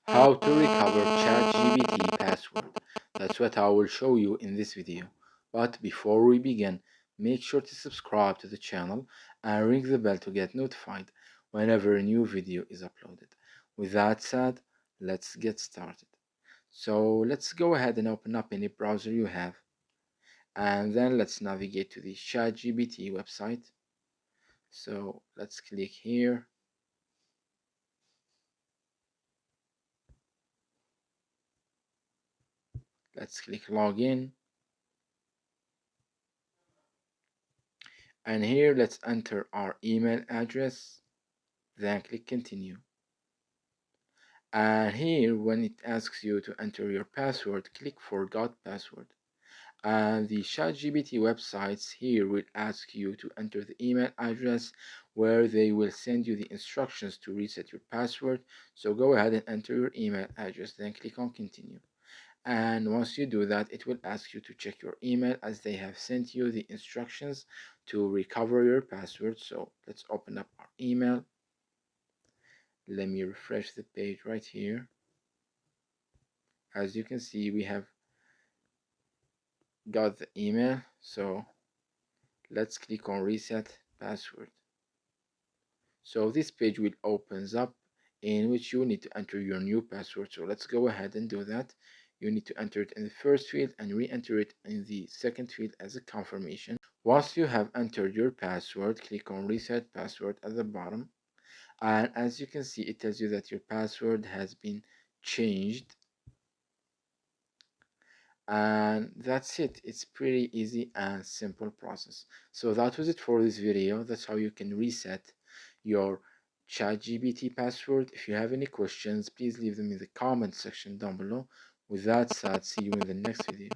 How to recover ChatGPT password. That's what I will show you in this video. But before we begin, make sure to subscribe to the channel and ring the bell to get notified whenever a new video is uploaded. With that said, let's get started. So let's go ahead and open up any browser you have, and then let's navigate to the ChatGPT website. So let's click here. Let's click login. And here let's enter our email address, then click continue. And here when it asks you to enter your password, click forgot password. And the ChatGPT websites here will ask you to enter the email address where they will send you the instructions to reset your password. So go ahead and enter your email address, then click on continue. And once you do that, it will ask you to check your email as they have sent you the instructions to recover your password. So let's open up our email. Let me refresh the page right here. As you can see, we have got the email. So let's click on reset password. So this page will opens up in which you need to enter your new password. So let's go ahead and do that. You need to enter it in the first field and re-enter it in the second field as a confirmation. Once you have entered your password, click on reset password at the bottom. And as you can see, it tells you that your password has been changed. And that's it. It's pretty easy and simple process. So that was it for this video. That's how you can reset your ChatGPT password. If you have any questions, please leave them in the comment section down below. With that said, see you in the next video.